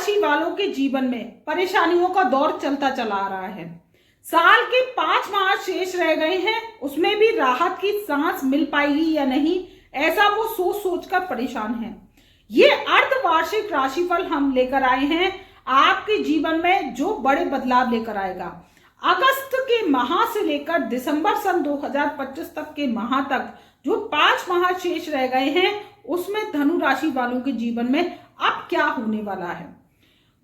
राशि वालों के जीवन में परेशानियों का दौर चलता चला आ रहा है। साल के 5 माह शेष रह गए हैं, उसमें भी राहत की सांस मिल पाएगी या नहीं, ऐसा वो सोच सोचकर परेशान है। ये अर्धवार्षिक राशिफल हम लेकर आए हैं आपके जीवन में जो बड़े बदलाव लेकर आएगा। अगस्त के माह से लेकर दिसंबर सन 2025 तक के माह तक जो 5 माह शेष रह गए हैं, उसमें धनु राशि वालों के जीवन में अब क्या होने वाला है।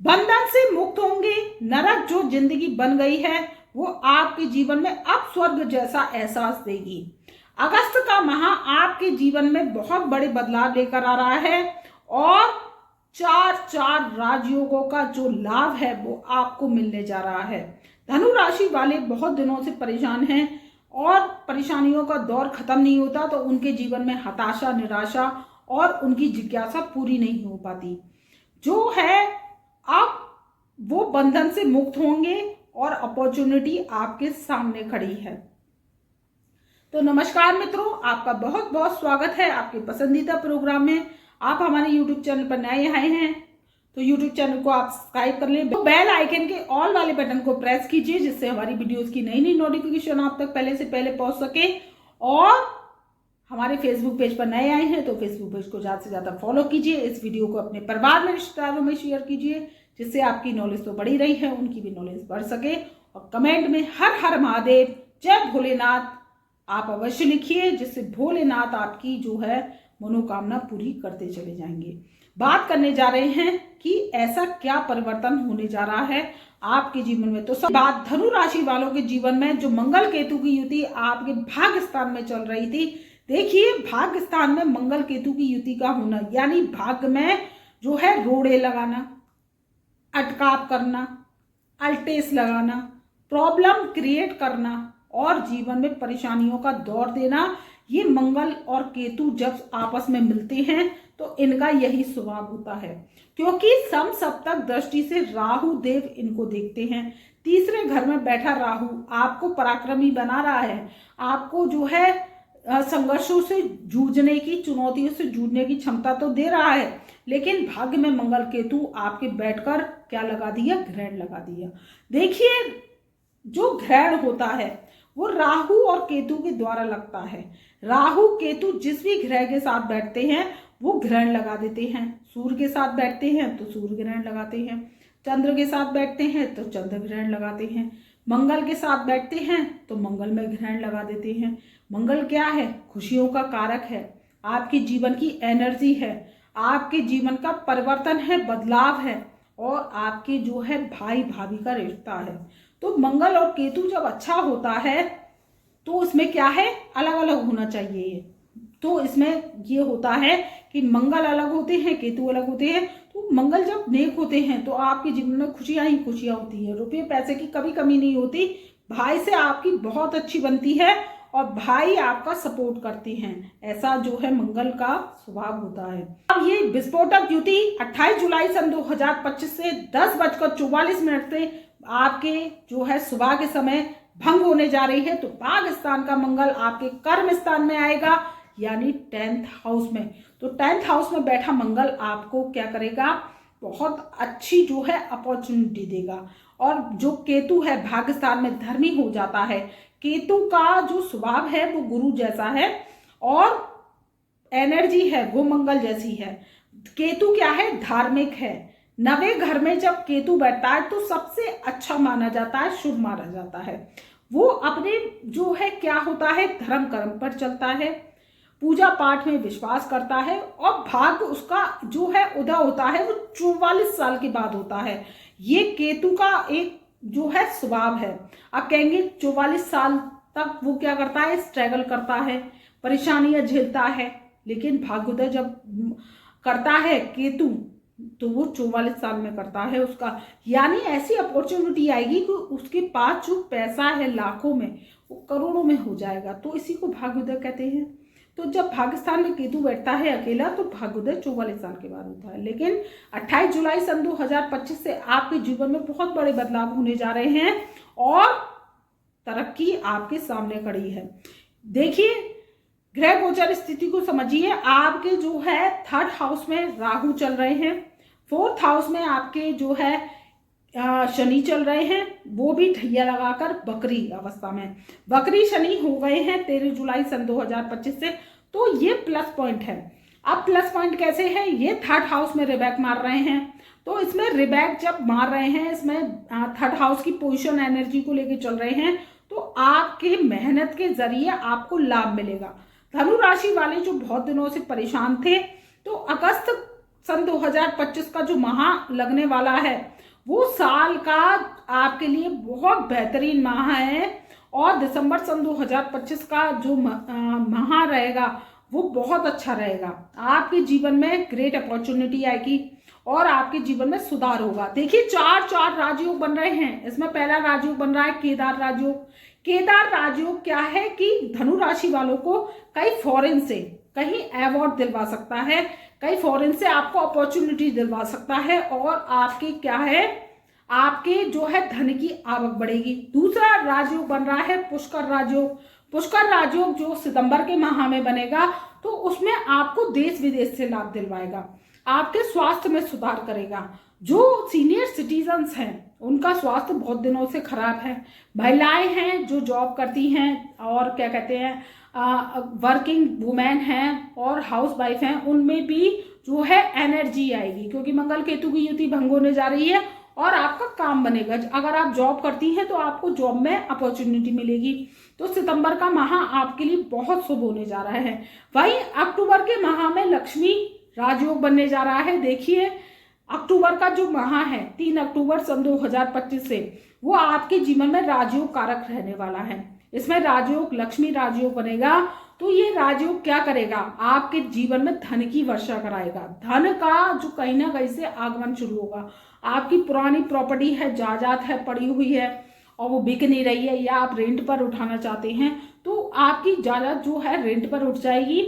बंधन से मुक्त होंगे, नरक जो जिंदगी बन गई है वो आपके जीवन में अब स्वर्ग जैसा एहसास देगी। अगस्त का माह आपके जीवन में बहुत बड़े बदलाव लेकर आ रहा है और 4 राजयोगों का जो लाभ है वो आपको मिलने जा रहा है। धनु राशि वाले बहुत दिनों से परेशान हैं और परेशानियों का दौर खत्म नहीं होता, तो उनके जीवन में हताशा, निराशा और उनकी जिज्ञासा पूरी नहीं हो पाती। जो है अब वो बंधन से मुक्त होंगे और अपॉर्चुनिटी आपके सामने खड़ी है। तो नमस्कार मित्रों, आपका बहुत बहुत स्वागत है आपके पसंदीदा प्रोग्राम में। आप हमारे YouTube चैनल पर नए आए हैं तो YouTube चैनल को आप सब्सक्राइब कर लें, तो बेल आइकन के ऑल वाले बटन को प्रेस कीजिए जिससे हमारी वीडियोस की नई नई नोटिफिकेशन आप तक पहले से पहले पहुंच सके। और हमारे फेसबुक पेज पर नए आए हैं तो फेसबुक पेज को ज़्यादा से ज़्यादा फॉलो कीजिए। इस वीडियो को अपने परिवार में, रिश्तेदारों में शेयर कीजिए जिससे आपकी नॉलेज तो बढ़ी रही है, उनकी भी नॉलेज बढ़ सके। और कमेंट में हर हर महादेव, जय भोलेनाथ आप अवश्य लिखिए जिससे भोलेनाथ आपकी जो है मनोकामना पूरी करते चले जाएंगे। बात करने जा रहे हैं कि ऐसा क्या परिवर्तन होने जा रहा है आपके जीवन में। तो सब बात धनु राशि वालों के जीवन में जो मंगल केतु की युति आपके भाग्य स्थान में चल रही थी। देखिए, भाग्य स्थान में मंगल केतु की युति का होना यानी भाग्य में जो है रोड़े लगाना, अटकाव करना, अल्टेस लगाना, प्रॉब्लम क्रिएट करना और जीवन में परेशानियों का दौर देना, ये मंगल और केतु जब आपस में मिलते हैं तो इनका यही स्वभाव होता है। क्योंकि सम सप्तक दृष्टि से राहु देव इनको देखते हैं। तीसरे घर में बैठा राहु आपको पराक्रमी बना रहा है, आपको जो है संघर्षों से जूझने की, चुनौतियों से जूझने की क्षमता तो दे रहा है, लेकिन भाग्य में मंगल केतु आपके बैठकर क्या लगा दिया, ग्रहण लगा दिया। देखिए, जो ग्रहण होता है वो राहु और केतु के द्वारा लगता है। राहु केतु जिस भी ग्रह के साथ बैठते हैं वो ग्रहण लगा देते हैं। सूर्य के साथ बैठते हैं तो सूर्य ग्रहण लगाते हैं, चंद्र के साथ बैठते हैं तो चंद्र ग्रहण लगाते हैं, मंगल के साथ बैठते हैं तो मंगल में ग्रहण लगा देते हैं। मंगल क्या है? खुशियों का कारक है, आपके जीवन की एनर्जी है, आपके जीवन का परिवर्तन है, बदलाव है और आपके जो है भाई भाभी का रिश्ता है। तो मंगल और केतु जब अच्छा होता है तो इसमें क्या है, अलग अलग होना चाहिए। तो इसमें ये होता है कि मंगल अलग होते हैं, केतु अलग होते हैं। तो मंगल जब नेक होते हैं तो आपके जीवन में खुशियां ही खुशियां होती है, रुपये पैसे की कभी कमी नहीं होती, भाई से आपकी बहुत अच्छी बनती है और भाई आपका सपोर्ट करते हैं। ऐसा जो है मंगल का स्वभाव होता है। अब ये विस्फोटक युति 28 जुलाई सन 2025 से 10:44 से आपके जो है सुबह के समय भंग होने जा रही है। तो भाग्य स्थान का मंगल आपके कर्म स्थान में आएगा यानी 10th हाउस में। तो 10th हाउस में बैठा मंगल आपको क्या करेगा, बहुत अच्छी जो है अपॉर्चुनिटी देगा। और जो केतु है भाग्य स्थान में धर्मी हो जाता है। केतु का जो स्वभाव है वो गुरु जैसा है और एनर्जी है वो मंगल जैसी है। केतु क्या है, धार्मिक है। 9वें घर में जब केतु बैठता है तो सबसे अच्छा माना जाता है, शुभ माना जाता है। वो अपने जो है क्या होता है, धर्म कर्म पर चलता है, पूजा पाठ में विश्वास करता है और भाग्य उसका जो है उदय होता है वो 44 साल के बाद होता है। ये केतु का एक जो है स्वभाव है। आप कहेंगे 44 साल तक वो क्या करता है, स्ट्रगल करता है, परेशानियां झेलता है, लेकिन भाग्योदय जब करता है केतु तो वो 44 साल में करता है उसका। यानी ऐसी अपॉर्चुनिटी आएगी कि उसके पास जो पैसा है लाखों में वो करोड़ों में हो जाएगा। तो इसी को भाग्योदय कहते हैं। तो जब भाग्य स्थान में केतु बैठता है अकेला तो भाग्योदय 44 साल के बाद होता है। लेकिन 28 जुलाई सन 2025 से आपके जीवन में बहुत बड़े बदलाव होने जा रहे हैं और तरक्की आपके सामने खड़ी है। देखिए, ग्रह गोचर स्थिति को समझिए। आपके जो है 3rd हाउस में राहु चल रहे हैं, 4th हाउस में आपके जो है शनि चल रहे हैं, वो भी ढैया लगाकर बकरी अवस्था में, बकरी शनि हो गए हैं 13 जुलाई सन 2025 से। तो ये प्लस पॉइंट है। अब प्लस पॉइंट कैसे है, ये 3rd हाउस में रिबैक मार रहे हैं। तो इसमें रिबैक जब मार रहे हैं, इसमें 3rd हाउस की पोजीशन एनर्जी को लेके चल रहे हैं, तो आपके मेहनत के जरिए आपको लाभ मिलेगा। धनु राशि वाले जो बहुत दिनों से परेशान थे, तो अगस्त सन 2025 का जो माह लगने वाला है, वो साल का आपके लिए बहुत बेहतरीन माह है। और दिसंबर सन 2025 का जो माह रहेगा, वो बहुत अच्छा रहेगा। आपके जीवन में ग्रेट अपॉर्चुनिटी आएगी और आपके जीवन में सुधार होगा। देखिए 4 राजयोग बन रहे हैं। इसमें पहला राजयोग बन रहा है केदार राजयोग। केदार राजयोग क्या है कि धनु राशि वालों को कई फॉरेन से कहीं अवार्ड दिलवा सकता है, कई फॉरेन से आपको अपॉर्चुनिटी दिलवा सकता है, और आपके क्या है, आपके जो है धन की आवक बढ़ेगी। दूसरा राजयोग बन रहा है पुष्कर राजयोग। पुष्कर राजयोग जो सितंबर के माह में बनेगा, तो उसमें आपको देश विदेश से लाभ दिलवाएगा, आपके स्वास्थ्य में सुधार करेगा। जो सीनियर सिटीजन्स हैं उनका स्वास्थ्य बहुत दिनों से खराब है, महिलाएं हैं जो जॉब करती हैं और क्या कहते हैं वर्किंग वुमेन हैं और हाउस वाइफ हैं, उनमें भी जो है एनर्जी आएगी, क्योंकि मंगल केतु की युति भंग होने जा रही है और आपका काम बनेगा। अगर आप जॉब करती हैं तो आपको जॉब में अपॉर्चुनिटी मिलेगी। तो सितंबर का माह आपके लिए बहुत शुभ होने जा रहा है। वहीं अक्टूबर के माह में लक्ष्मी राजयोग बनने जा रहा है। देखिए अक्टूबर का जो माह है 3 अक्टूबर सन 2025 से, वो आपके जीवन में राजयोग कारक रहने वाला है। इसमें राजयोग लक्ष्मी राजयोग बनेगा। तो ये राजयोग क्या करेगा, आपके जीवन में धन की वर्षा कराएगा। धन का जो कहीं ना कहीं से आगमन शुरू होगा। आपकी पुरानी प्रॉपर्टी है, जायदाद है, पड़ी हुई है और वो बिक नहीं रही है, या आप रेंट पर उठाना चाहते हैं, तो आपकी जायदाद जो है रेंट पर उठ जाएगी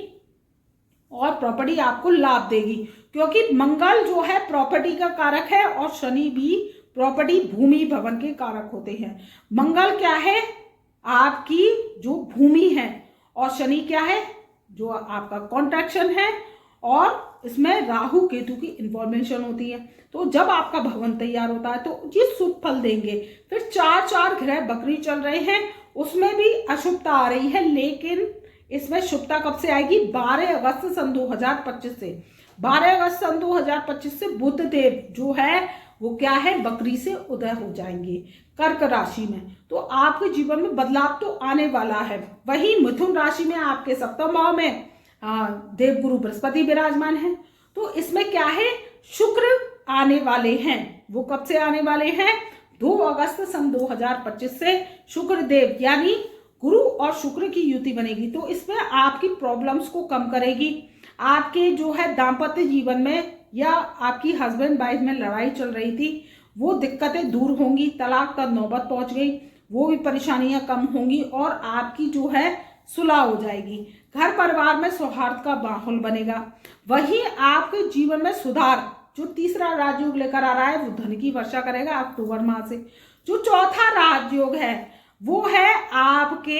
और प्रॉपर्टी आपको लाभ देगी, क्योंकि मंगल जो है प्रॉपर्टी का कारक है और शनि भी प्रॉपर्टी भूमि भवन के कारक होते हैं। मंगल क्या है, आपकी जो भूमि है, और शनि क्या है, जो आपका कॉन्ट्रैक्शन है, और इसमें राहु केतु की इन्फॉर्मेशन होती है। तो जब आपका भवन तैयार होता है तो ये शुभ फल देंगे। फिर 4 ग्रह बकरी चल रहे हैं, उसमें भी अशुभता आ रही है, लेकिन इसमें शुभता कब से आएगी, 12 अगस्त सन 2025 से। 12 अगस्त सन 2025 से बुध देव जो है वो क्या है, बकरी से उदय हो जाएंगे कर्क राशि में। तो आपके जीवन में बदलाव तो आने वाला है। वहीं मिथुन राशि में आपके 7वें भाव में देवगुरु बृहस्पति विराजमान है। तो इसमें क्या है, शुक्र आने वाले हैं। वो कब से आने वाले हैं, 2 अगस्त सन 2025 से शुक्र देव यानी गुरु और शुक्र की युति बनेगी। तो इसमें आपकी प्रॉब्लम्स को कम करेगी। आपके जो है दाम्पत्य जीवन में या आपकी हस्बैंड वाइफ में लड़ाई चल रही थी, वो दिक्कतें दूर होंगी। तलाक का नौबत पहुंच गई, वो भी परेशानियां कम होंगी और आपकी जो है सुलह हो जाएगी। घर परिवार में सौहार्द का माहौल बनेगा। वहीं आपके जीवन में सुधार, जो तीसरा राजयोग लेकर आ रहा है, वो धन की वर्षा करेगा अक्टूबर माह से। जो चौथा राजयोग है वो है आपके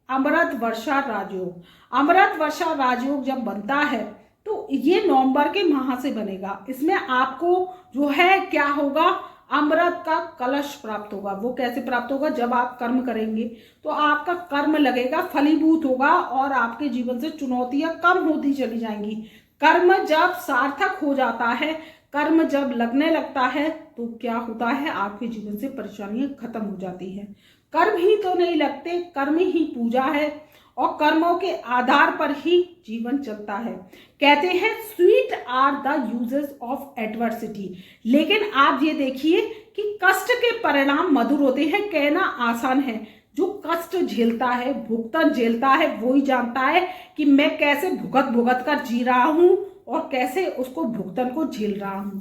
अमृत वर्षा राजयोग। अमृत वर्षा राजयोग जब बनता है तो ये नवंबर के माह से बनेगा। इसमें आपको जो है क्या होगा, अमृत का कलश प्राप्त होगा। वो कैसे प्राप्त होगा, जब आप कर्म करेंगे तो आपका कर्म लगेगा, फलीभूत होगा और आपके जीवन से चुनौतियां कम होती चली जाएंगी। कर्म जब सार्थक हो जाता है, कर्म जब लगने लगता है, तो क्या होता है, आपके जीवन से परेशानियां खत्म हो जाती हैं। कर्म ही तो नहीं लगते, कर्म ही पूजा है और कर्मों के आधार पर ही जीवन चलता है। कहते हैं sweet are the uses of adversity, लेकिन आप ये देखिए कि कष्ट के परिणाम मधुर होते हैं। कहना आसान है, जो कष्ट झेलता है, भुगतान झेलता है, वो ही जानता है कि मैं कैसे भुगत भुगत कर जी रहा हूं और कैसे उसको भुगतान को झेल रहा हूं।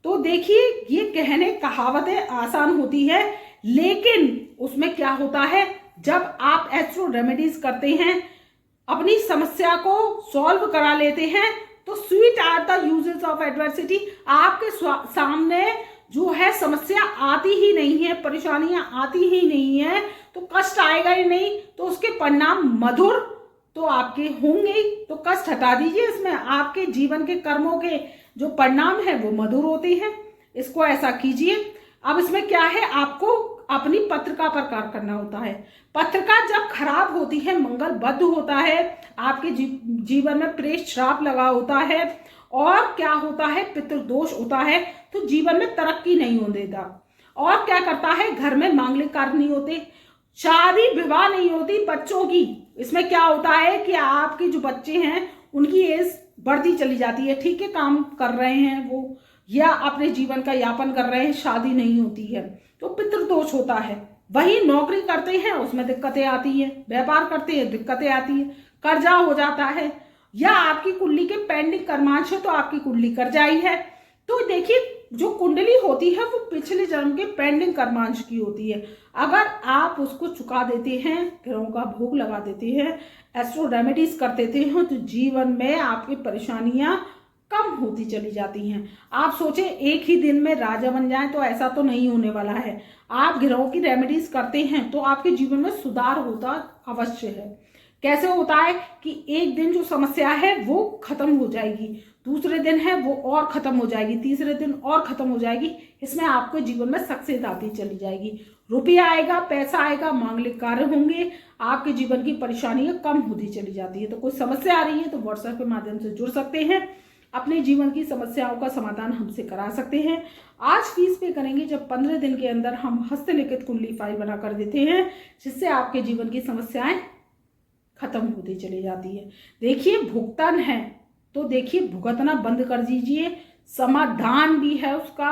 तो देखिए ये कहने कहावतें आसान होती है, लेकिन उसमें क्या होता है, जब आप एस्ट्रो रेमेडीज करते हैं, अपनी समस्या को सॉल्व करा लेते हैं, तो sweet are the uses of adversity, आपके सामने जो है समस्या आती ही नहीं है, परेशानियां आती ही नहीं है, तो कष्ट आएगा ही नहीं, तो उसके परिणाम मधुर तो आपके होंगे ही। तो कष्ट हटा दीजिए, इसमें आपके जीवन के कर्मों के जो परिणाम है वो मधुर होते हैं। इसको ऐसा कीजिए। अब इसमें क्या है, आपको अपनी पत्रिका पर कार्य करना होता है। पत्रिका जब खराब होती है, मंगल बद्ध होता है, आपके जीवन में प्रेत श्राप लगा होता है और क्या होता है, पितृदोष होता है, तो जीवन में तरक्की नहीं होने देता। और क्या करता है, घर में मांगलिक कार्य नहीं होते, शादी विवाह नहीं होती बच्चों की। इसमें क्या होता है कि आपके जो बच्चे हैं उनकी एज बढ़ती चली जाती है, ठीक है, काम कर रहे हैं वो या अपने जीवन का यापन कर रहे हैं, शादी नहीं होती है, तो पितृदोष होता है। वही नौकरी करते हैं उसमें दिक्कतें आती हैं, व्यापार करते हैं दिक्कतें आती हैं, कर्जा हो जाता है, या आपकी कुंडली के पेंडिंग कर्मांश है तो आपकी कुंडली कर्जाई है। तो देखिए, जो कुंडली होती है वो पिछले जन्म के पेंडिंग कर्मांश की होती है। अगर आप उसको चुका देते हैं, ग्रहों का भोग लगा देते हैं, एस्ट्रो रेमेडीज कर देते हैं, तो जीवन में आपकी परेशानियां कम होती चली जाती हैं। आप सोचें एक ही दिन में राजा बन जाएं, तो ऐसा तो नहीं होने वाला है। आप ग्रहों की रेमेडीज करते हैं तो आपके जीवन में सुधार होता अवश्य है। कैसे होता है कि एक दिन जो समस्या है वो खत्म हो जाएगी, दूसरे दिन है वो और खत्म हो जाएगी, तीसरे दिन और खत्म हो जाएगी। इसमें आपके जीवन में सक्सेस आती चली जाएगी, रुपया आएगा, पैसा आएगा, मांगलिक कार्य होंगे, आपके जीवन की परेशानियां कम होती चली जाती है। तो कोई समस्या आ रही है तो व्हाट्सएप के माध्यम से जुड़ सकते हैं, अपने जीवन की समस्याओं का समाधान हमसे करा सकते हैं। आज फीस पे करेंगे जब 15 दिन के अंदर हम हस्तलिखित कुंडली फाइल बना कर देते हैं, जिससे आपके जीवन की समस्याएं खत्म होती चली जाती है। देखिए, भुगतान है तो देखिए भुगतना बंद कर दीजिए, समाधान भी है उसका,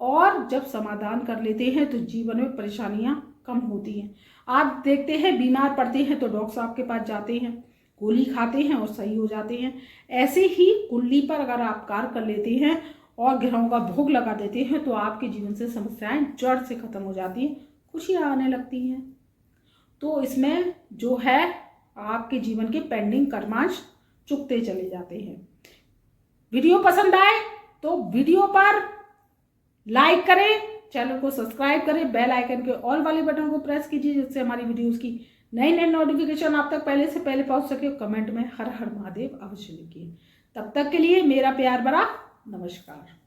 और जब समाधान कर लेते हैं तो जीवन में परेशानियां कम होती हैं। आप देखते हैं बीमार पड़ते हैं तो डॉक्टर साहब के पास जाते हैं, गोली खाते हैं और सही हो जाते हैं। ऐसे ही कुंडली पर अगर आप कार्य कर लेते हैं और ग्रहों का भोग लगा देते हैं तो आपके जीवन से समस्याएं जड़ से खत्म हो जाती हैं, खुशियां आने लगती हैं। तो इसमें जो है आपके जीवन के पेंडिंग कर्मांश चुकते चले जाते हैं। वीडियो पसंद आए तो वीडियो पर लाइक करें, चैनल को सब्सक्राइब करें, बेल आइकन के ऑल वाले बटन को प्रेस कीजिए, जिससे हमारी वीडियोस की नई नई नोटिफिकेशन आप तक पहले से पहले पहुंच सके। कमेंट में हर हर महादेव अवश्य लिखिए। तब तक के लिए मेरा प्यार भरा नमस्कार।